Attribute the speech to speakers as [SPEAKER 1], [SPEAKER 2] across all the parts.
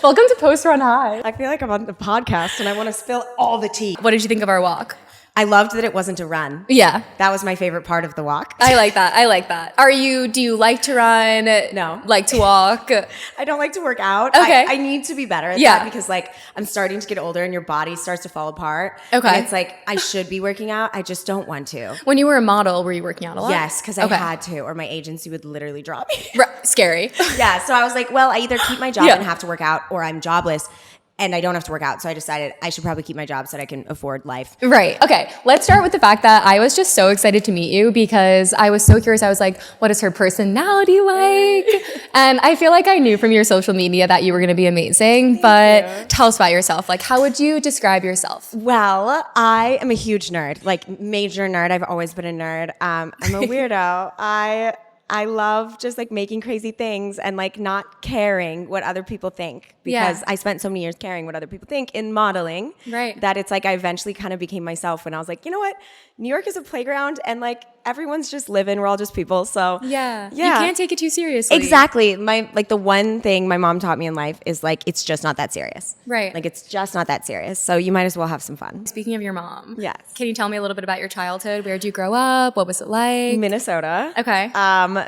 [SPEAKER 1] Welcome to Post Run High.
[SPEAKER 2] I feel like I'm on the podcast and I want to spill all the tea.
[SPEAKER 1] What did you think of our walk?
[SPEAKER 2] I loved that it wasn't a run.
[SPEAKER 1] Yeah.
[SPEAKER 2] That was my favorite part of the walk.
[SPEAKER 1] I like that. Do you like to run?
[SPEAKER 2] No.
[SPEAKER 1] Like to walk?
[SPEAKER 2] I don't like to work out.
[SPEAKER 1] Okay.
[SPEAKER 2] I need to be better at that because I'm starting to get older and your body starts to fall apart.
[SPEAKER 1] Okay.
[SPEAKER 2] And it's like, I should be working out. I just don't want to.
[SPEAKER 1] When you were a model, were you working out a lot?
[SPEAKER 2] Yes, because I had to, or my agency would literally drop me.
[SPEAKER 1] Scary.
[SPEAKER 2] Yeah, so I was like, well, I either keep my job and have to work out, or I'm jobless and I don't have to work out. So I decided I should probably keep my job so that I can afford life.
[SPEAKER 1] Right. Okay. Let's start with the fact that I was just so excited to meet you because I was so curious. I was like, what is her personality like? And I feel like I knew from your social media that you were going to be amazing, but tell us about yourself. Like, how would you describe yourself?
[SPEAKER 2] Well, I am a huge nerd, like major nerd. I've always been a nerd. I'm a weirdo. I love just like making crazy things and like not caring what other people think because I spent so many years caring what other people think in modeling that it's like I eventually kind of became myself when I was like, you know what? New York is a playground and like everyone's just living. We're all just people. So
[SPEAKER 1] yeah. You can't take it too seriously.
[SPEAKER 2] Exactly. The one thing my mom taught me in life is like, it's just not that serious.
[SPEAKER 1] Right.
[SPEAKER 2] Like it's just not that serious. So you might as well have some fun.
[SPEAKER 1] Speaking of your mom.
[SPEAKER 2] Yes.
[SPEAKER 1] Can you tell me a little bit about your childhood? Where did you grow up? What was it like?
[SPEAKER 2] Minnesota.
[SPEAKER 1] Okay.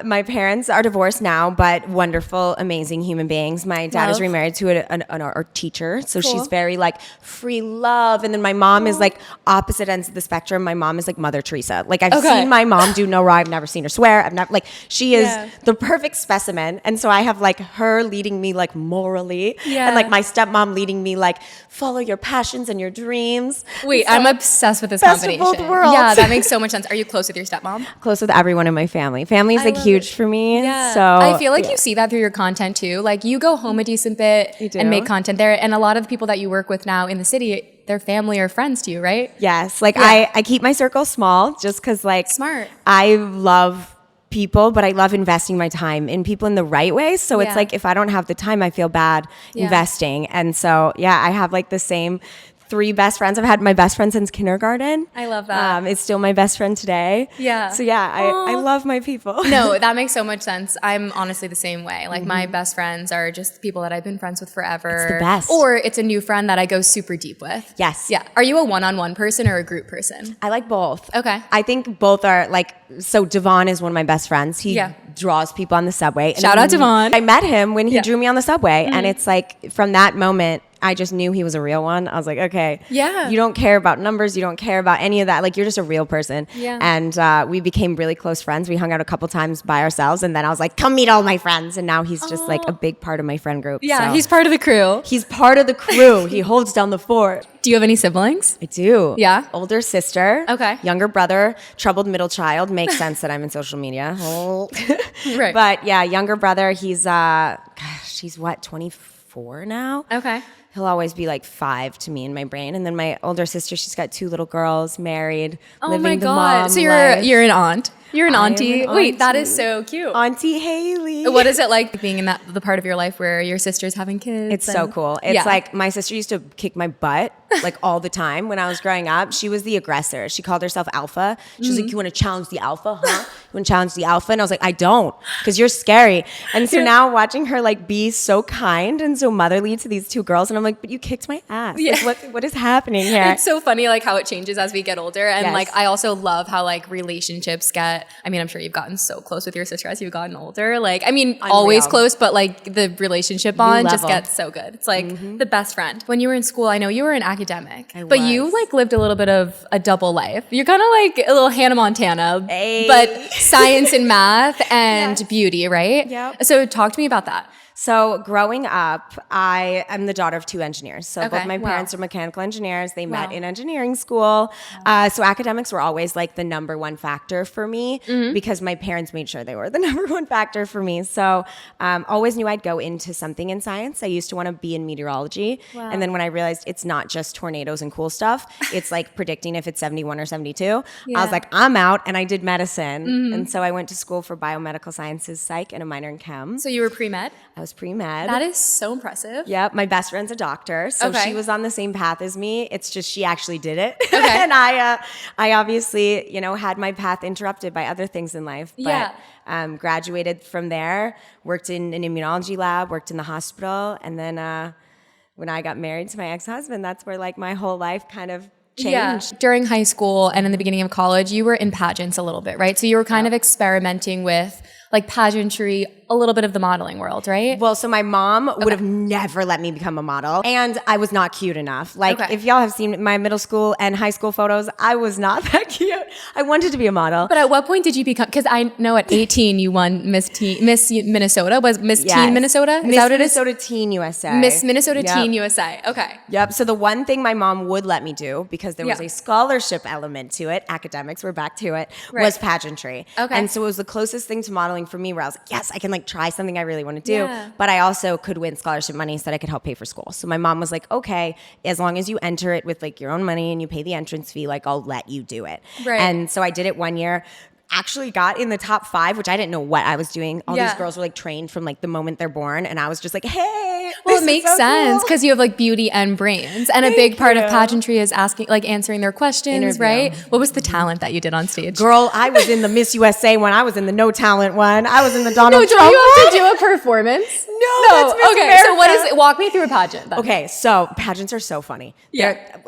[SPEAKER 2] My parents are divorced now, but wonderful, amazing human beings. My dad is remarried to an art teacher. So she's very like free love. And then my mom is like opposite ends of the spectrum. My mom is like Mother Teresa. Like I've seen my mom do no wrong. I've never seen her swear. I've never she is the perfect specimen. And so I have like her leading me like morally and like my stepmom leading me like follow your passions and your dreams.
[SPEAKER 1] Wait,
[SPEAKER 2] so,
[SPEAKER 1] I'm obsessed with this
[SPEAKER 2] best
[SPEAKER 1] combination.
[SPEAKER 2] Of both worlds.
[SPEAKER 1] Yeah, that makes so much sense. Are you close with your stepmom?
[SPEAKER 2] Close with everyone in my family. Family is like huge for me.
[SPEAKER 1] Yeah.
[SPEAKER 2] So
[SPEAKER 1] I feel like you see that through your content too. Like you go home a decent bit and make content there. And a lot of the people that you work with now in the city, they're family or friends to you, right?
[SPEAKER 2] Yes. Like I keep my circle small just because like
[SPEAKER 1] smart.
[SPEAKER 2] I love people, but I love investing my time in people in the right way. So it's like if I don't have the time, I feel bad investing. And so I have like the same 3 best friends. I've had my best friend since kindergarten.
[SPEAKER 1] I love that.
[SPEAKER 2] It's still my best friend today.
[SPEAKER 1] Yeah.
[SPEAKER 2] So I love my people.
[SPEAKER 1] No, that makes so much sense. I'm honestly the same way. Like my best friends are just people that I've been friends with forever.
[SPEAKER 2] It's the best.
[SPEAKER 1] Or it's a new friend that I go super deep with.
[SPEAKER 2] Yes.
[SPEAKER 1] Yeah. Are you a one-on-one person or a group person?
[SPEAKER 2] I like both.
[SPEAKER 1] Okay.
[SPEAKER 2] I think both are like, so Devon is one of my best friends. He draws people on the subway.
[SPEAKER 1] Shout out Devon.
[SPEAKER 2] I met him when he drew me on the subway. And it's like from that moment, I just knew he was a real one. I was like, okay, you don't care about numbers. You don't care about any of that. Like, you're just a real person. Yeah. And we became really close friends. We hung out a couple times by ourselves. And then I was like, come meet all my friends. And now he's just like a big part of my friend group.
[SPEAKER 1] Yeah,
[SPEAKER 2] so.
[SPEAKER 1] He's part of the crew.
[SPEAKER 2] He's part of the crew. He holds down the fort.
[SPEAKER 1] Do you have any siblings?
[SPEAKER 2] I do.
[SPEAKER 1] Yeah?
[SPEAKER 2] Older sister.
[SPEAKER 1] Okay.
[SPEAKER 2] Younger brother. Troubled middle child. Makes sense that I'm in social media.
[SPEAKER 1] Right.
[SPEAKER 2] But yeah, younger brother, he's what, 24 now?
[SPEAKER 1] Okay.
[SPEAKER 2] He'll always be like 5 to me in my brain. And then my older sister, she's got 2 little girls, married, living the mom
[SPEAKER 1] So
[SPEAKER 2] life.
[SPEAKER 1] you're an aunt. You're an auntie.
[SPEAKER 2] An
[SPEAKER 1] Wait, that
[SPEAKER 2] auntie.
[SPEAKER 1] is so cute.
[SPEAKER 2] Auntie Haley.
[SPEAKER 1] What is it like being in the part of your life where your sister's having kids?
[SPEAKER 2] It's so cool. It's like my sister used to kick my butt like all the time when I was growing up. She was the aggressor. She called herself Alpha. She was like, you want to challenge the Alpha, huh? You want to challenge the Alpha? And I was like, I don't, because you're scary. And so now watching her like be so kind and so motherly to these 2 girls, and I'm like, but you kicked my ass. Yeah. Like, what is happening here?
[SPEAKER 1] It's so funny like how it changes as we get older. And like I also love how like relationships get, I mean, I'm sure you've gotten so close with your sister as you've gotten older. Like, I mean, always close, but like the relationship bond just gets so good. It's like the best friend. When you were in school, I know you were an academic, but you like lived a little bit of a double life. You're kind of like a little Hannah Montana, but science and math and beauty, right?
[SPEAKER 2] Yeah.
[SPEAKER 1] So talk to me about that.
[SPEAKER 2] So growing up, I am the daughter of 2 engineers. So both my parents are mechanical engineers. They met in engineering school. So academics were always like the number one factor for me because my parents made sure they were the number one factor for me. So always knew I'd go into something in science. I used to want to be in meteorology. And then when I realized it's not just tornadoes and cool stuff, it's like predicting if it's 71 or 72. I was like, I'm out. And I did medicine. And so I went to school for biomedical sciences, psych, and a minor in chem.
[SPEAKER 1] So you were pre-med?
[SPEAKER 2] I was was pre-med.
[SPEAKER 1] That is so impressive.
[SPEAKER 2] Yep. My best friend's a doctor, so she was on the same path as me. It's just she actually did it.
[SPEAKER 1] Okay.
[SPEAKER 2] And I obviously, had my path interrupted by other things in life. But graduated from there, worked in an immunology lab, worked in the hospital, and then when I got married to my ex-husband, that's where like my whole life kind of changed.
[SPEAKER 1] Yeah. During high school and in the beginning of college, you were in pageants a little bit, right? So you were kind of experimenting with like pageantry, a little bit of the modeling world, right?
[SPEAKER 2] Well, so my mom would have never let me become a model, and I was not cute enough. Like, if y'all have seen my middle school and high school photos, I was not that cute. I wanted to be a model.
[SPEAKER 1] But at what point did you become, because I know at 18 you won Miss Minnesota, was Miss Teen Minnesota? Is
[SPEAKER 2] Miss
[SPEAKER 1] that what it is?
[SPEAKER 2] Minnesota Teen USA.
[SPEAKER 1] Miss Minnesota Teen USA. Okay.
[SPEAKER 2] Yep. So the one thing my mom would let me do, because there was a scholarship element to it, academics, we're back to it, was pageantry.
[SPEAKER 1] Okay.
[SPEAKER 2] And so it was the closest thing to modeling for me, where I was like, yes, I can like try something I really want to do. But I also could win scholarship money so that I could help pay for school. So my mom was like, okay, as long as you enter it with like your own money and you pay the entrance fee, like I'll let you do it.
[SPEAKER 1] Right.
[SPEAKER 2] And so I did it 1 year. Actually got in the top 5, which I didn't know what I was doing. All these girls were like trained from like the moment they're born, and I was just like, hey.
[SPEAKER 1] Well, it makes sense because you have like beauty and brains, and a big part of pageantry is answering their questions, right? What was the talent that you did on stage?
[SPEAKER 2] Girl, I was in the Miss USA one. I was in the no talent one. I was in the Donald Trump
[SPEAKER 1] one. You have
[SPEAKER 2] one.
[SPEAKER 1] to do a performance?
[SPEAKER 2] No, that's Miss
[SPEAKER 1] okay.
[SPEAKER 2] America.
[SPEAKER 1] So what is it? Walk me through a pageant then.
[SPEAKER 2] Okay, so pageants are so funny.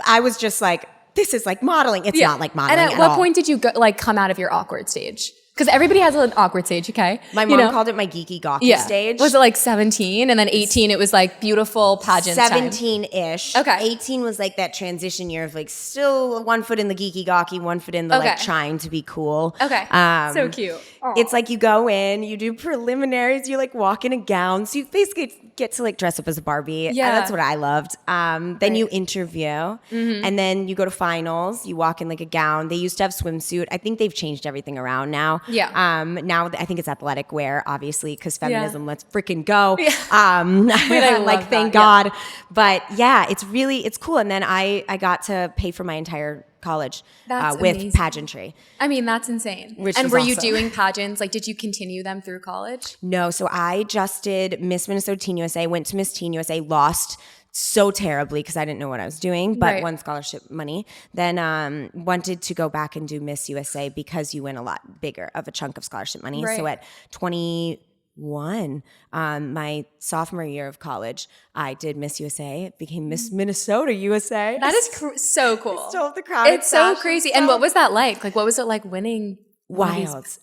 [SPEAKER 2] I was just like, this is like modeling. It's not like modeling.
[SPEAKER 1] And at what point did you come out of your awkward stage? Because everybody has an awkward stage, okay?
[SPEAKER 2] My mom called it my geeky gawky stage.
[SPEAKER 1] Was it like 17? And then 18, it was like beautiful pageant
[SPEAKER 2] 17-ish.
[SPEAKER 1] Okay.
[SPEAKER 2] 18 was like that transition year of like still 1 foot in the geeky gawky, 1 foot in the like trying to be cool.
[SPEAKER 1] Okay. So cute. Aww.
[SPEAKER 2] It's like you go in, you do preliminaries, you like walk in a gown. So you basically get to like dress up as a Barbie. Yeah. That's what I loved. Then you interview, and then you go to finals. You walk in like a gown. They used to have swimsuit. I think they've changed everything around now.
[SPEAKER 1] Yeah.
[SPEAKER 2] Now I think it's athletic wear, obviously, because feminism. Let's freaking go.
[SPEAKER 1] Yeah.
[SPEAKER 2] Like thank God. But yeah, it's cool. And then I got to pay for my entire college with
[SPEAKER 1] amazing.
[SPEAKER 2] Pageantry.
[SPEAKER 1] I mean, that's insane. And were you doing pageants? Like, did you continue them through college?
[SPEAKER 2] No. So I just did Miss Minnesota Teen USA, went to Miss Teen USA, lost so terribly because I didn't know what I was doing, but won scholarship money. Then wanted to go back and do Miss USA because you win a lot bigger of a chunk of scholarship money. So at 21, my sophomore year of college, I did Miss USA. It became Miss Minnesota USA.
[SPEAKER 1] That is so cool.
[SPEAKER 2] Stole the crowd.
[SPEAKER 1] It's so crazy. And what was that like? Like, what was it like winning?
[SPEAKER 2] Wild.
[SPEAKER 1] Wild.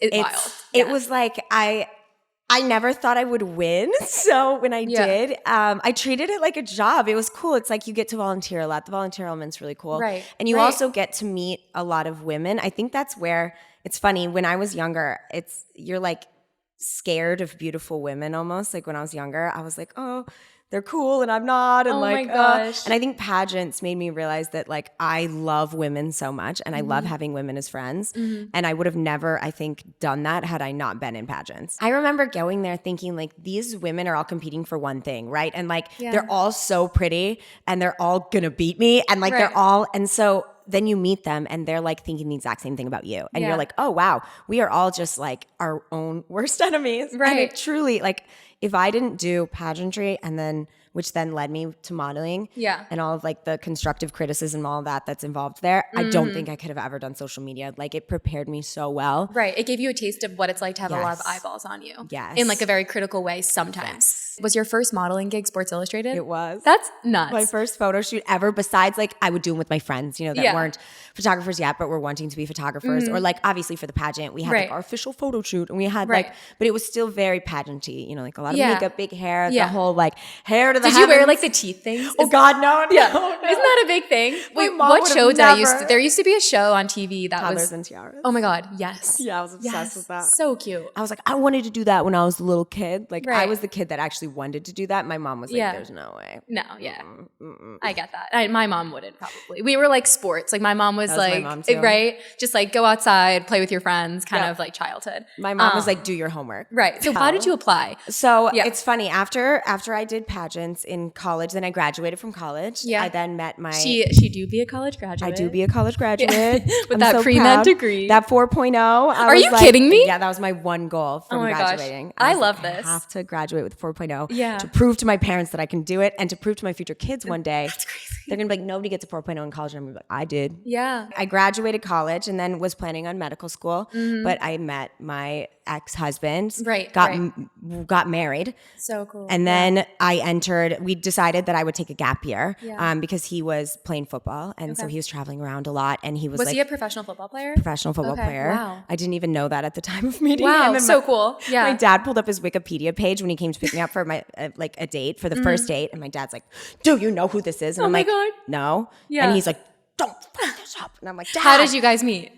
[SPEAKER 2] It was like I never thought I would win. So when I did, I treated it like a job. It was cool. It's like you get to volunteer a lot. The volunteer element's really cool.
[SPEAKER 1] Right.
[SPEAKER 2] And you also get to meet a lot of women. I think that's where it's funny. When I was younger, you're like scared of beautiful women almost. Like when I was younger, I was like, oh, they're cool and I'm not. And
[SPEAKER 1] my gosh.
[SPEAKER 2] And I think pageants made me realize that like I love women so much and I love having women as friends. And I would have never, I think, done that had I not been in pageants. I remember going there thinking like these women are all competing for one thing, right? And like they're all so pretty and they're all gonna beat me. And like they're all, and so then you meet them and they're like thinking the exact same thing about you. And you're like, oh wow, we are all just like our own worst enemies.
[SPEAKER 1] Right.
[SPEAKER 2] And it truly, like, if I didn't do pageantry and then, which then led me to modeling and all of like the constructive criticism, all of that's involved there, I don't think I could have ever done social media. Like it prepared me so well.
[SPEAKER 1] Right. It gave you a taste of what it's like to have a lot of eyeballs on you. Yes. In like a very critical way sometimes. Was your first modeling gig Sports Illustrated?
[SPEAKER 2] It was.
[SPEAKER 1] That's nuts.
[SPEAKER 2] My first photo shoot ever, besides like I would do them with my friends, that weren't photographers yet, but were wanting to be photographers. Or like obviously for the pageant, we had like our official photo shoot and we had like, but it was still very pageanty, like a lot of makeup, big hair, the whole like hair to the
[SPEAKER 1] Did
[SPEAKER 2] heavens.
[SPEAKER 1] you wear like the teeth things?
[SPEAKER 2] Oh God, no.
[SPEAKER 1] Yeah. No. Isn't that a big thing? Wait, what show did I used to? There used to be a show on TV that
[SPEAKER 2] Toddlers
[SPEAKER 1] was
[SPEAKER 2] and Tiaras.
[SPEAKER 1] Oh my God, yes.
[SPEAKER 2] Yeah, I was obsessed with that.
[SPEAKER 1] So cute.
[SPEAKER 2] I was like, I wanted to do that when I was a little kid. Like I was the kid that actually wanted to do that. My mom was like, there's no way.
[SPEAKER 1] No, I get that. My mom wouldn't probably. We were like sports. Like my mom was like,
[SPEAKER 2] my mom too.
[SPEAKER 1] Right? Just like go outside, play with your friends, kind of like childhood.
[SPEAKER 2] My mom was like, do your homework.
[SPEAKER 1] Right. So how did you apply?
[SPEAKER 2] So it's funny. After I did pageants in college, then I graduated from college. Yeah. I then met my...
[SPEAKER 1] She do be a college graduate.
[SPEAKER 2] I do be a college graduate.
[SPEAKER 1] With that pre-med degree.
[SPEAKER 2] That 4.0.
[SPEAKER 1] Are you kidding me?
[SPEAKER 2] Yeah, that was my one goal from graduating.
[SPEAKER 1] I love this.
[SPEAKER 2] I have to graduate with 4.0. video to prove to my parents that I can do it and to prove to my future kids one day. That's crazy. They're going to be like, nobody gets a 4.0 in college. And I'm going to be like, I did.
[SPEAKER 1] Yeah.
[SPEAKER 2] I graduated college and then was planning on medical school, but I met my ex-husband, got married.
[SPEAKER 1] So cool.
[SPEAKER 2] And then we decided that I would take a gap year because he was playing football. And so he was traveling around a lot. And he was
[SPEAKER 1] he a professional football player?
[SPEAKER 2] Professional football player.
[SPEAKER 1] Wow.
[SPEAKER 2] I didn't even know that at the time of meeting him.
[SPEAKER 1] Wow, so cool. Yeah.
[SPEAKER 2] My dad pulled up his Wikipedia page when he came to pick me up for my a date, for the first date. And my dad's like, do you know who this is? And I'm like,
[SPEAKER 1] God.
[SPEAKER 2] No. Yeah. And he's like, don't fuck this up. And I'm like, Dad.
[SPEAKER 1] How did you guys meet?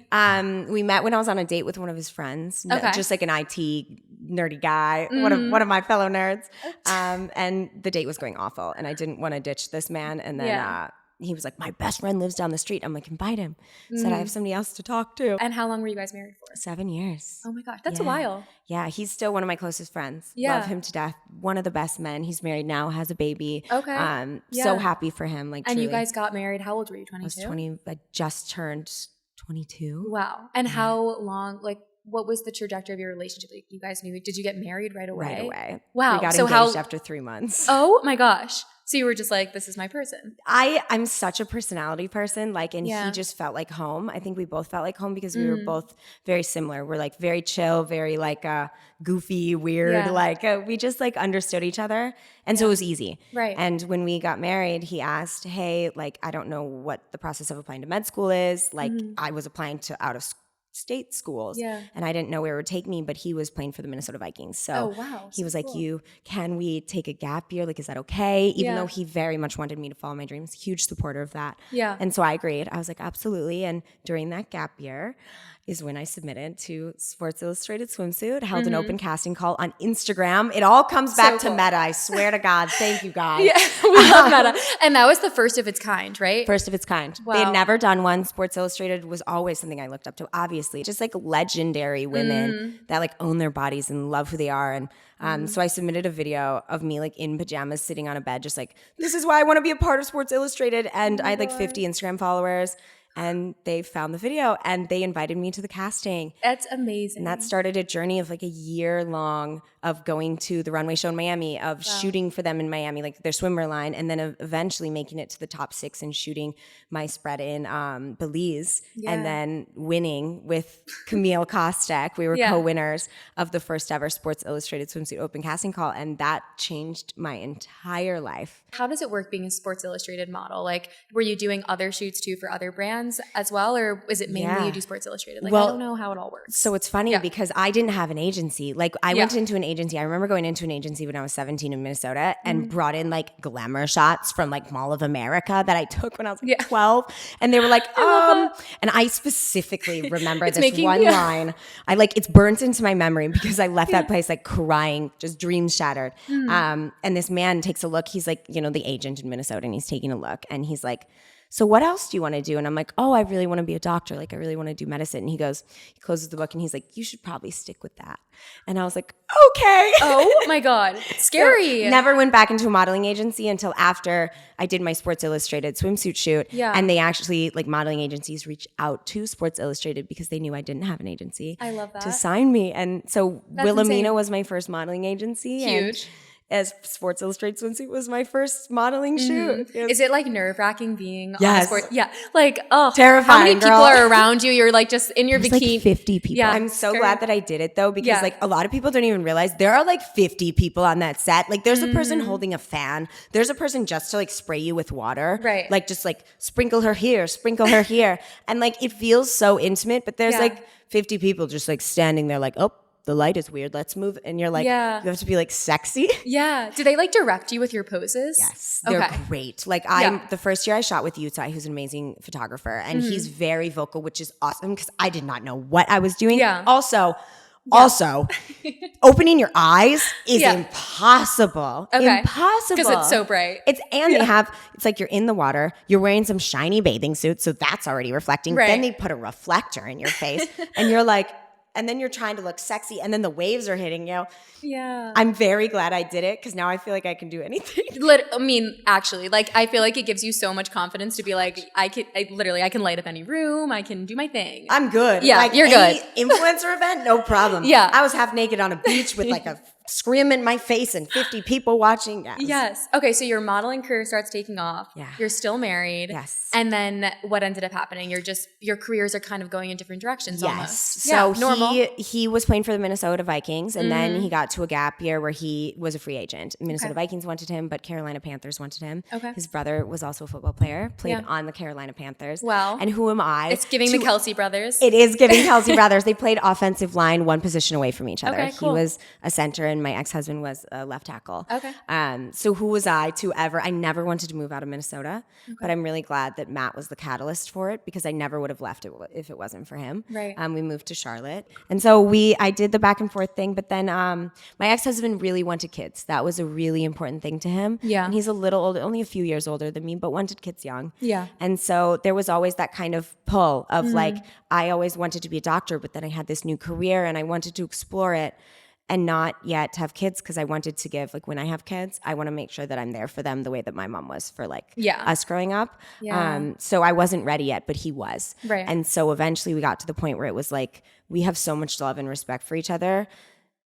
[SPEAKER 2] We met when I was on a date with one of his friends, just like an IT nerdy guy, one of my fellow nerds. And the date was going awful, and I didn't want to ditch this man. And then he was like, my best friend lives down the street. I'm like, invite him. Said I have somebody else to talk to.
[SPEAKER 1] And how long were you guys married for?
[SPEAKER 2] 7 years.
[SPEAKER 1] Oh my gosh, that's a while.
[SPEAKER 2] Yeah, he's still one of my closest friends. Love him to death. One of the best men. He's married now, has a baby.
[SPEAKER 1] Okay.
[SPEAKER 2] So happy for him. Like,
[SPEAKER 1] and
[SPEAKER 2] truly.
[SPEAKER 1] you guys got married. How old were you? 22?
[SPEAKER 2] I was 20. I just turned 22.
[SPEAKER 1] Wow. And how long? Like, what was the trajectory of your relationship? Like, you guys knew? Did you get married right away?
[SPEAKER 2] Right away.
[SPEAKER 1] Wow.
[SPEAKER 2] We got engaged after 3 months.
[SPEAKER 1] Oh my gosh. So you were just like, this is my person.
[SPEAKER 2] I'm such a personality person, like, and he just felt like home. I think we both felt like home because we were both very similar. We're like very chill, very like goofy, weird. Like we just like understood each other. And so it was easy.
[SPEAKER 1] Right.
[SPEAKER 2] And when we got married, he asked, hey, like, I don't know what the process of applying to med school is. Like I was applying to out of state schools and I didn't know where it would take me, but he was playing for the Minnesota Vikings. So he was like, can we take a gap year? Like, is that okay? Even though he very much wanted me to follow my dreams, huge supporter of that. Yeah. And so I agreed. I was like, absolutely. And during that gap year is when I submitted to Sports Illustrated Swimsuit, held an open casting call on Instagram. It all comes back to Meta. I swear to God. Thank you, guys.
[SPEAKER 1] Yeah, we love Meta. And that was the first of its kind, right?
[SPEAKER 2] First of its kind. Wow. They had never done one. Sports Illustrated was always something I looked up to, obviously. Just like legendary women that like own their bodies and love who they are. And so I submitted a video of me like in pajamas sitting on a bed, just like, this is why I want to be a part of Sports Illustrated. And I had like 50 Instagram followers. And they found the video and they invited me to the casting.
[SPEAKER 1] That's amazing.
[SPEAKER 2] And that started a journey of like a year long of going to the runway show in Miami, of shooting for them in Miami, like their swimwear line, and then eventually making it to the top 6 and shooting my spread in Belize, and then winning with Camille Kostek. We were co-winners of the first ever Sports Illustrated Swimsuit Open Casting Call, and that changed my entire life.
[SPEAKER 1] How does it work being a Sports Illustrated model? Like, were you doing other shoots too for other brands as well, or is it mainly you do Sports Illustrated? Like, I don't know how it all works.
[SPEAKER 2] So it's funny because I didn't have an agency. Like, I went into an agency. I remember going into an agency when I was 17 in Minnesota and brought in like glamour shots from like Mall of America that I took when I was like 12. And they were like, and I specifically remember this one line. I like, it's burnt into my memory because I left that place like crying, just dreams shattered. And this man takes a look. He's like, you know, the agent in Minnesota, and he's taking a look and he's like, so what else do you want to do? And I'm like, oh, I really want to be a doctor. Like, I really want to do medicine. And he closes the book and he's like, you should probably stick with that. And I was like, okay.
[SPEAKER 1] Oh my God. Scary.
[SPEAKER 2] So never went back into a modeling agency until after I did my Sports Illustrated swimsuit shoot. Yeah. And they actually, like, modeling agencies reached out to Sports Illustrated because they knew I didn't have an agency.
[SPEAKER 1] I love that.
[SPEAKER 2] To sign me. And so Wilhelmina was my first modeling agency.
[SPEAKER 1] Huge.
[SPEAKER 2] As Sports Illustrated Swimsuit was my first modeling shoot.
[SPEAKER 1] Is it like nerve-wracking being on sport? Yeah. Like,
[SPEAKER 2] terrifying,
[SPEAKER 1] how many people are around you? You're like just in your bikini.
[SPEAKER 2] Like 50 people.
[SPEAKER 1] Yeah.
[SPEAKER 2] I'm so glad that I did it though, because like a lot of people don't even realize there are like 50 people on that set. Like there's a person holding a fan. There's a person just to like spray you with water.
[SPEAKER 1] Right.
[SPEAKER 2] Like just like sprinkle her here, sprinkle her here. And like it feels so intimate, but there's like 50 people just like standing there like, oh, the light is weird. Let's move. And you're like, you have to be like sexy.
[SPEAKER 1] Yeah. Do they like direct you with your poses?
[SPEAKER 2] Yes. They're great. Like the first year I shot with Utah, who's an amazing photographer, and he's very vocal, which is awesome because I did not know what I was doing. Yeah. Also, opening your eyes is impossible.
[SPEAKER 1] Okay.
[SPEAKER 2] Impossible.
[SPEAKER 1] Because it's so bright.
[SPEAKER 2] It's like you're in the water, you're wearing some shiny bathing suit, so that's already reflecting.
[SPEAKER 1] Right.
[SPEAKER 2] Then they put a reflector in your face and you're like, and then you're trying to look sexy, and then the waves are hitting you.
[SPEAKER 1] Yeah.
[SPEAKER 2] I'm very glad I did it because now I feel like I can do anything.
[SPEAKER 1] I mean, actually, like I feel like it gives you so much confidence to be like, I can light up any room. I can do my thing.
[SPEAKER 2] I'm good.
[SPEAKER 1] Yeah,
[SPEAKER 2] like,
[SPEAKER 1] you're good.
[SPEAKER 2] Influencer event, no problem.
[SPEAKER 1] Yeah.
[SPEAKER 2] I was half naked on a beach with like a scream in my face and 50 people watching.
[SPEAKER 1] Yes. Okay, so your modeling career starts taking off.
[SPEAKER 2] Yeah.
[SPEAKER 1] You're still married.
[SPEAKER 2] Yes.
[SPEAKER 1] And then what ended up happening? Your careers are kind of going in different directions almost.
[SPEAKER 2] So
[SPEAKER 1] normal.
[SPEAKER 2] he was playing for the Minnesota Vikings, and then he got to a gap year where he was a free agent. Minnesota Vikings wanted him, but Carolina Panthers wanted him.
[SPEAKER 1] Okay.
[SPEAKER 2] His brother was also a football player, played on the Carolina Panthers.
[SPEAKER 1] Wow.
[SPEAKER 2] And who am I?
[SPEAKER 1] It's giving the Kelsey brothers.
[SPEAKER 2] It is giving Kelsey brothers. They played offensive line, one position away from each other.
[SPEAKER 1] Okay, cool.
[SPEAKER 2] He was a center, and my ex-husband was a left tackle.
[SPEAKER 1] Okay.
[SPEAKER 2] So who was I to ever? I never wanted to move out of Minnesota, but I'm really glad that Matt was the catalyst for it, because I never would have left it if it wasn't for him.
[SPEAKER 1] Right.
[SPEAKER 2] We moved to Charlotte, and so I did the back and forth thing. But then my ex-husband really wanted kids. That was a really important thing to him.
[SPEAKER 1] Yeah.
[SPEAKER 2] And he's a little older, only a few years older than me, but wanted kids young.
[SPEAKER 1] Yeah.
[SPEAKER 2] And so there was always that kind of pull of like, I always wanted to be a doctor, but then I had this new career and I wanted to explore it and not yet have kids, because I wanted to give, like, when I have kids, I want to make sure that I'm there for them the way that my mom was for like us growing up.
[SPEAKER 1] Yeah.
[SPEAKER 2] So I wasn't ready yet, but he was.
[SPEAKER 1] Right.
[SPEAKER 2] And so eventually we got to the point where it was like, we have so much love and respect for each other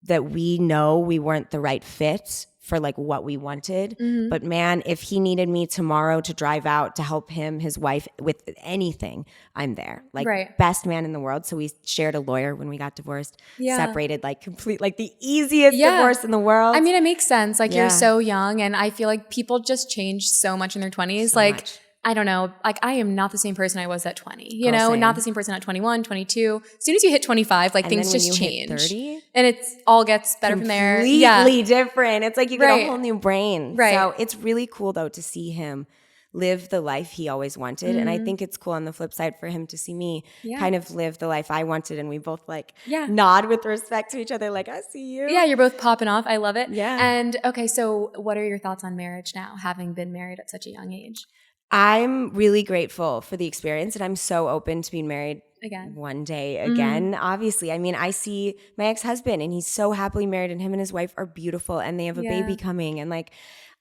[SPEAKER 2] that we know we weren't the right fit for like what we wanted. But man, if he needed me tomorrow to drive out to help him, his wife, with anything, I'm there. Like, best man in the world. So we shared a lawyer when we got divorced, separated, like complete, like the easiest divorce in the world.
[SPEAKER 1] I mean, it makes sense. Like, you're so young, and I feel like people just change so much in their 20s.
[SPEAKER 2] So
[SPEAKER 1] like,
[SPEAKER 2] much.
[SPEAKER 1] I don't know. Like, I am not the same person I was at 20, you
[SPEAKER 2] Girl,
[SPEAKER 1] know,
[SPEAKER 2] same.
[SPEAKER 1] not the same person at 21, 22. As soon as you hit 25, like,
[SPEAKER 2] And
[SPEAKER 1] things
[SPEAKER 2] then when
[SPEAKER 1] just
[SPEAKER 2] you
[SPEAKER 1] change.
[SPEAKER 2] hit 30,
[SPEAKER 1] and it's all gets better from there.
[SPEAKER 2] completely different. It's like you get a whole new brain.
[SPEAKER 1] Right.
[SPEAKER 2] So it's really cool though to see him live the life he always wanted. And I think it's cool on the flip side for him to see me kind of live the life I wanted. And we both like nod with respect to each other, like, I see you.
[SPEAKER 1] Yeah, you're both popping off. I love it.
[SPEAKER 2] Yeah.
[SPEAKER 1] And okay, so what are your thoughts on marriage now, having been married at such a young age?
[SPEAKER 2] I'm really grateful for the experience, and I'm so open to being married
[SPEAKER 1] Again.
[SPEAKER 2] one day again. Obviously, I mean, I see my ex-husband, and he's so happily married, and him and his wife are beautiful, and they have a baby coming, and like,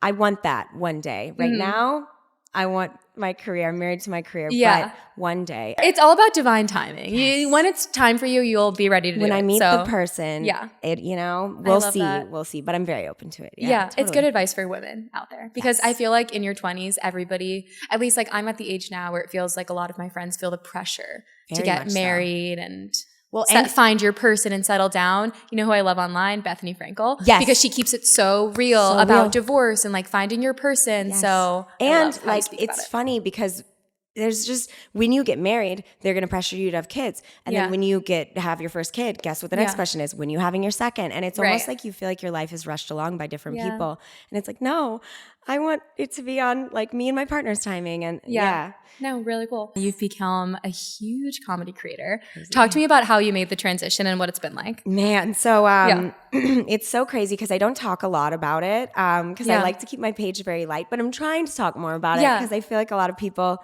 [SPEAKER 2] I want that one day. Right now, I want my career. I'm married to my career, but one day.
[SPEAKER 1] It's all about divine timing. When it's time for you, you'll be ready to do it.
[SPEAKER 2] When I meet the person, it, you know, we'll see.
[SPEAKER 1] That.
[SPEAKER 2] We'll see. But I'm very open to it.
[SPEAKER 1] Yeah,
[SPEAKER 2] totally.
[SPEAKER 1] It's good advice for women out there, because I feel like in your 20s, everybody, at least like I'm at the age now where it feels like a lot of my friends feel the pressure to get married and find your person and settle down. You know who I love online? Bethany Frankel.
[SPEAKER 2] Yes.
[SPEAKER 1] Because she keeps it so real about divorce and like finding your person.
[SPEAKER 2] Yes.
[SPEAKER 1] So,
[SPEAKER 2] and like, it's funny because there's just, when you get married, they're going to pressure you to have kids. And then when you have your first kid, guess what the next question is? When you having your second? And it's almost like you feel like your life is rushed along by different people. And it's like, no, I want it to be on like me and my partner's timing. And
[SPEAKER 1] No, really cool. You've become a huge comedy creator. Talk to me about how you made the transition and what it's been like.
[SPEAKER 2] Man, so it's so crazy because I don't talk a lot about it because I like to keep my page very light, but I'm trying to talk more about it because I feel like a lot of people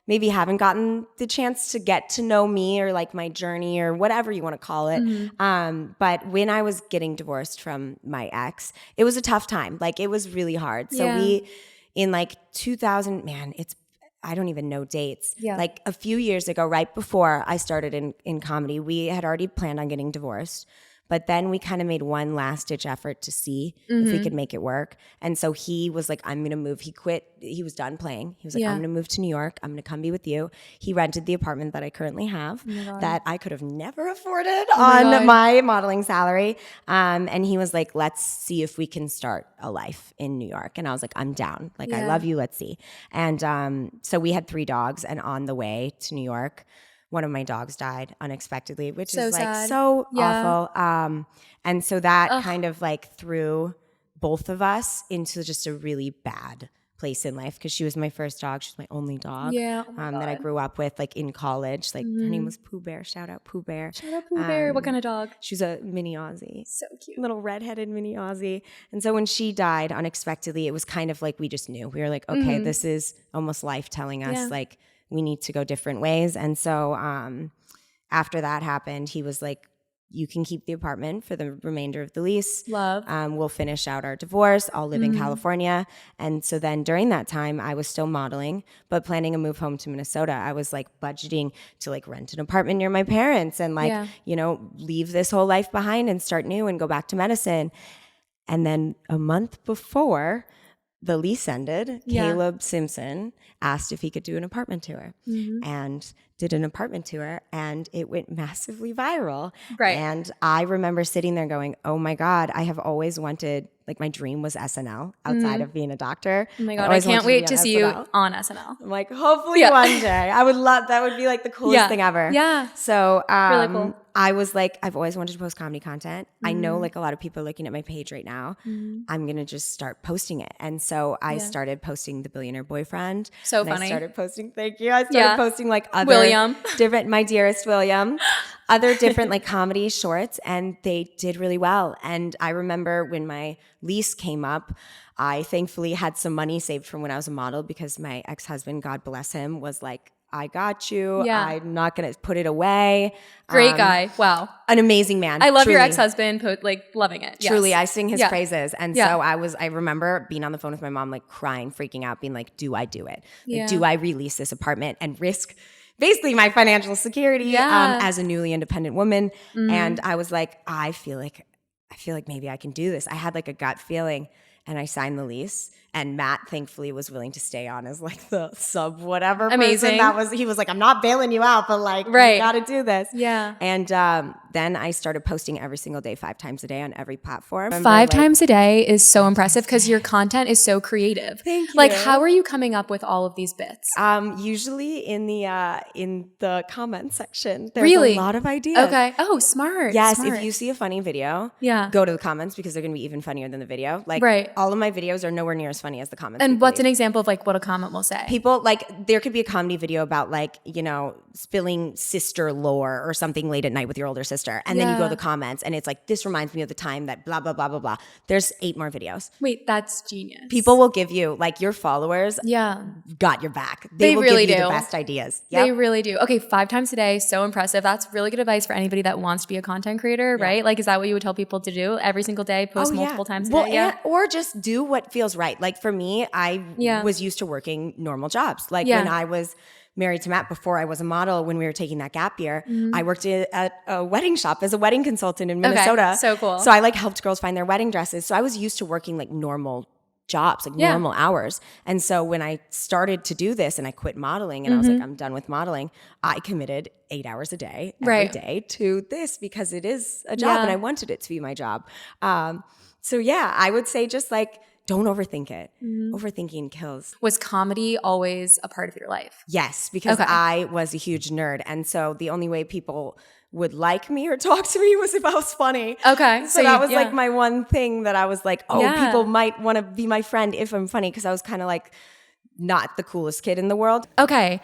[SPEAKER 2] maybe haven't gotten the chance to get to know me or like my journey or whatever you want to call it. But when I was getting divorced from my ex, it was a tough time. Like, it was really hard. So we, in like 2000, man, I don't even know dates. Like a few years ago, right before I started in comedy, we had already planned on getting divorced. But then we kind of made one last ditch effort to see if we could make it work. And so he was like, I'm going to move. He quit. He was done playing. He was like, I'm going to move to New York. I'm going to come be with you. He rented the apartment that I currently have that I could have never afforded on my modeling salary. And he was like, let's see if we can start a life in New York. And I was like, I'm down. Like, I love you. Let's see. And so we had 3 dogs. And on the way to New York, one of my dogs died unexpectedly, which is like
[SPEAKER 1] sad.
[SPEAKER 2] so awful. And so that kind of like threw both of us into just a really bad place in life, because she was my first dog. She was my only dog that I grew up with like in college. Like her name was Pooh Bear. Shout out Pooh Bear.
[SPEAKER 1] Shout out Pooh Bear. What kind of dog?
[SPEAKER 2] She was a mini Aussie.
[SPEAKER 1] So cute.
[SPEAKER 2] Little redheaded mini Aussie. And so when she died unexpectedly, it was kind of like we just knew. We were like, okay, this is almost life telling us like, we need to go different ways. And so after that happened, he was like, you can keep the apartment for the remainder of the lease.
[SPEAKER 1] Love.
[SPEAKER 2] We'll finish out our divorce. I'll live in California. And so then during that time, I was still modeling, but planning a move home to Minnesota. I was like budgeting to like rent an apartment near my parents and like, you know, leave this whole life behind and start new and go back to medicine. And then a month before the lease ended, Caleb Simpson asked if he could do an apartment tour and did an apartment tour, and it went massively viral.
[SPEAKER 1] Right.
[SPEAKER 2] And I remember sitting there going, oh my God, I have always wanted, like my dream was SNL outside of being a doctor.
[SPEAKER 1] Oh my God, I can't wait to see you on SNL.
[SPEAKER 2] I'm like, hopefully one day. I would love, that would be like the coolest thing ever.
[SPEAKER 1] Yeah.
[SPEAKER 2] So
[SPEAKER 1] really cool.
[SPEAKER 2] I was like, I've always wanted to post comedy content. I know like a lot of people are looking at my page right now. I'm going to just start posting it. And so I started posting The Billionaire Boyfriend.
[SPEAKER 1] So funny.
[SPEAKER 2] I started posting, thank you. I started posting like other
[SPEAKER 1] William.
[SPEAKER 2] different, My Dearest William, other different like comedy shorts, and they did really well. And I remember when my lease came up, I thankfully had some money saved from when I was a model, because my ex-husband, God bless him, was like, I got you.
[SPEAKER 1] Yeah.
[SPEAKER 2] I'm not going to put it away.
[SPEAKER 1] Great guy. Wow.
[SPEAKER 2] An amazing man.
[SPEAKER 1] I love
[SPEAKER 2] truly.
[SPEAKER 1] your ex-husband, like loving it.
[SPEAKER 2] Truly, I sing his praises. And so I remember being on the phone with my mom, like crying, freaking out, being like, do I do it? Like, do I release this apartment and risk basically my financial security as a newly independent woman? And I was like, I feel like maybe I can do this. I had like a gut feeling, and I signed the lease. And Matt, thankfully, was willing to stay on as like the sub whatever
[SPEAKER 1] Amazing.
[SPEAKER 2] person. He was like, I'm not bailing you out, but like, you got to do this.
[SPEAKER 1] Yeah.
[SPEAKER 2] And then I started posting every single day, 5 times a day on every platform.
[SPEAKER 1] 5 times a day is so impressive because your content is so creative.
[SPEAKER 2] Thank you.
[SPEAKER 1] Like, how are you coming up with all of these bits?
[SPEAKER 2] Usually in the comment section. There's
[SPEAKER 1] Really?
[SPEAKER 2] a lot of ideas.
[SPEAKER 1] Okay. Oh, smart.
[SPEAKER 2] Yes,
[SPEAKER 1] smart.
[SPEAKER 2] if you see a funny video,
[SPEAKER 1] Yeah.
[SPEAKER 2] go to the comments, because they're going to be even funnier than the video. Like,
[SPEAKER 1] Right.
[SPEAKER 2] all of my videos are nowhere near as funny as the comments.
[SPEAKER 1] And what's an example of like what a comment will say?
[SPEAKER 2] People, like, there could be a comedy video about like, spilling sister lore or something late at night with your older sister. And then you go to the comments and it's like, this reminds me of the time that blah, blah, blah, blah, blah. There's 8 more videos.
[SPEAKER 1] Wait, that's genius.
[SPEAKER 2] People will give you, like, your followers got your back. They will
[SPEAKER 1] really
[SPEAKER 2] give you
[SPEAKER 1] do.
[SPEAKER 2] the best ideas. Yep.
[SPEAKER 1] They really do. Okay, 5 times a day, so impressive. That's really good advice for anybody that wants to be a content creator, right? Like, is that what you would tell people to do every single day, post multiple times a day?
[SPEAKER 2] Yeah. Or just do what feels right. Like for me, I was used to working normal jobs. Like when I was married to Matt, before I was a model, when we were taking that gap year, I worked at a wedding shop as a wedding consultant in Minnesota.
[SPEAKER 1] Okay, so cool.
[SPEAKER 2] So I like helped girls find their wedding dresses. So I was used to working like normal jobs, like normal hours. And so when I started to do this and I quit modeling and I was like, I'm done with modeling, I committed 8 hours a day, every day to this, because it is a job and I wanted it to be my job. So yeah, I would say just like, don't overthink it. Overthinking kills.
[SPEAKER 1] Was comedy always a part of your life?
[SPEAKER 2] Yes, because I was a huge nerd. And so the only way people would like me or talk to me was if I was funny.
[SPEAKER 1] Okay.
[SPEAKER 2] So that was like my one thing that I was like, people might want to be my friend if I'm funny, because I was kind of like not the coolest kid in the world.
[SPEAKER 1] Okay.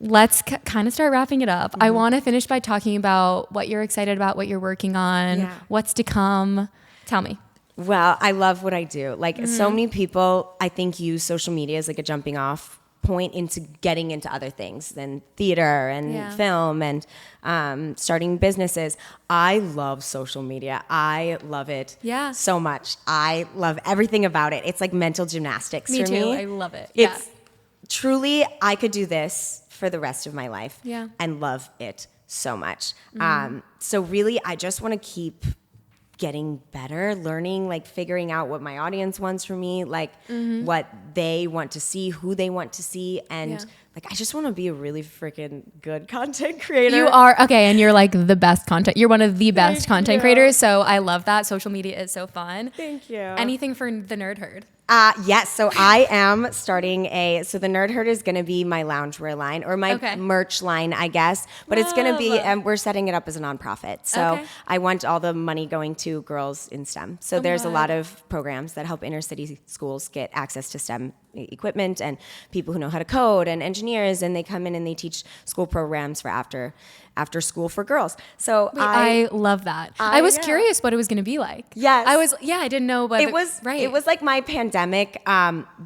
[SPEAKER 1] Let's kind of start wrapping it up. I want to finish by talking about what you're excited about, what you're working on, what's to come. Tell me.
[SPEAKER 2] Well, I love what I do. Like so many people, I think, use social media as like a jumping off point into getting into other things than theater and film and starting businesses. I love social media. I love it so much. I love everything about it. It's like mental gymnastics for me.
[SPEAKER 1] Me too. I love it.
[SPEAKER 2] It's truly, I could do this for the rest of my life and love it so much. So really, I just want to keep getting better, learning, like figuring out what my audience wants from me, like what they want to see, who they want to see. And like, I just want to be a really freaking good content creator.
[SPEAKER 1] You are. Okay. And you're like the best content. You're one of the best content creators. So I love that. Social media is so fun.
[SPEAKER 2] Thank you.
[SPEAKER 1] Anything for the Nerd Herd?
[SPEAKER 2] Yes. So I am starting so the Nerd Herd is going to be my loungewear line, or my merch line, I guess. But it's going to be, we're setting it up as a nonprofit. So I want all the money going to girls in STEM. So there's a lot of programs that help inner city schools get access to STEM equipment and people who know how to code and engineers, and they come in and they teach school programs for after school for girls. So
[SPEAKER 1] I love that. I was curious what it was going to be like.
[SPEAKER 2] Yes.
[SPEAKER 1] I didn't know what
[SPEAKER 2] it was. It was like my pandemic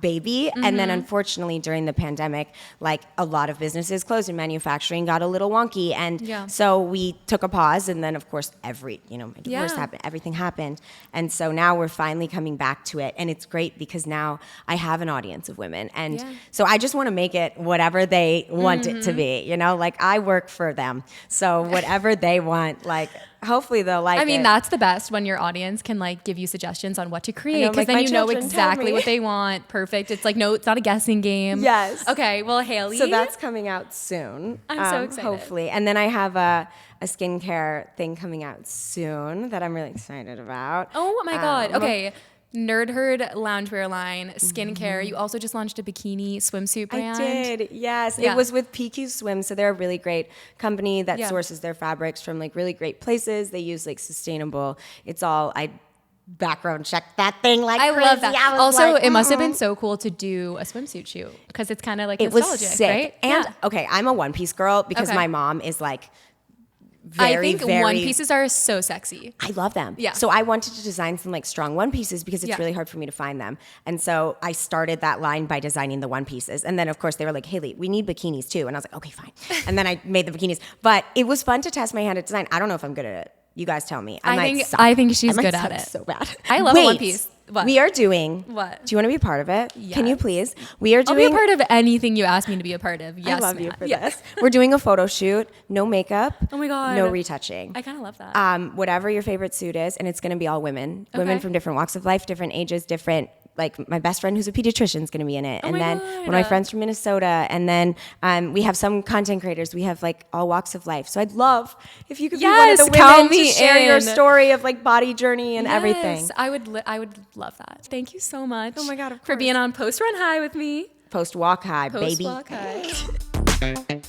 [SPEAKER 2] baby. And then unfortunately during the pandemic, like a lot of businesses closed and manufacturing got a little wonky. And so we took a pause, and then of course my divorce happened, everything happened. And so now we're finally coming back to it. And it's great because now I have an audience. audience of women. And so I just want to make it whatever they want it to be, you know, like I work for them. So whatever they want, like hopefully they'll like it.
[SPEAKER 1] I mean, that's the best when your audience can like give you suggestions on what to create, because then you know exactly what they want. Perfect. It's like, no, it's not a guessing game.
[SPEAKER 2] Yes.
[SPEAKER 1] Okay. Well, Haley.
[SPEAKER 2] So that's coming out soon.
[SPEAKER 1] I'm so excited.
[SPEAKER 2] Hopefully. And then I have a skincare thing coming out soon that I'm really excited about.
[SPEAKER 1] Oh my God. Okay. Nerd Herd loungewear line, skincare. You also just launched a bikini swimsuit brand.
[SPEAKER 2] I did, yes. It was with PQ Swim. So they're a really great company that sources their fabrics from like really great places. They use like sustainable, I background check that thing like crazy.
[SPEAKER 1] Love that. Also, like, it must have been so cool to do a swimsuit shoot because it's kind of like nostalgic,
[SPEAKER 2] was sick.
[SPEAKER 1] Right?
[SPEAKER 2] And okay, I'm a one piece girl because my mom is like
[SPEAKER 1] I think one pieces are so sexy.
[SPEAKER 2] I love them.
[SPEAKER 1] Yeah.
[SPEAKER 2] So I wanted to design some like strong one pieces because it's really hard for me to find them. And so I started that line by designing the one pieces. And then of course they were like, Haley, we need bikinis too. And I was like, okay, fine. And then I made the bikinis. But it was fun to test my hand at design. I don't know if I'm good at it. You guys tell me.
[SPEAKER 1] I think she's good at it.
[SPEAKER 2] So bad.
[SPEAKER 1] I love a one piece. What?
[SPEAKER 2] We are doing.
[SPEAKER 1] What?
[SPEAKER 2] Do you want to be a part of it?
[SPEAKER 1] Yes.
[SPEAKER 2] Can you please? We are doing.
[SPEAKER 1] I'll be a part of anything you ask me to be a part of. Yes,
[SPEAKER 2] I love you for this. We're doing a photo shoot. No makeup.
[SPEAKER 1] Oh my God.
[SPEAKER 2] No retouching.
[SPEAKER 1] I kind of love that.
[SPEAKER 2] Whatever your favorite suit is, and it's going to be all women. Okay. Women from different walks of life, different ages, different. Like my best friend who's a pediatrician is going to be in it. And then one of my friends from Minnesota. And then we have some content creators. We have like all walks of life. So I'd love if you could be one of the women to share your story of like body journey and everything.
[SPEAKER 1] I would love that. Thank you so much.
[SPEAKER 2] Oh my God, of course.
[SPEAKER 1] For being on Post Run High with me.
[SPEAKER 2] Post Walk High,
[SPEAKER 1] Post
[SPEAKER 2] baby.
[SPEAKER 1] Walk High.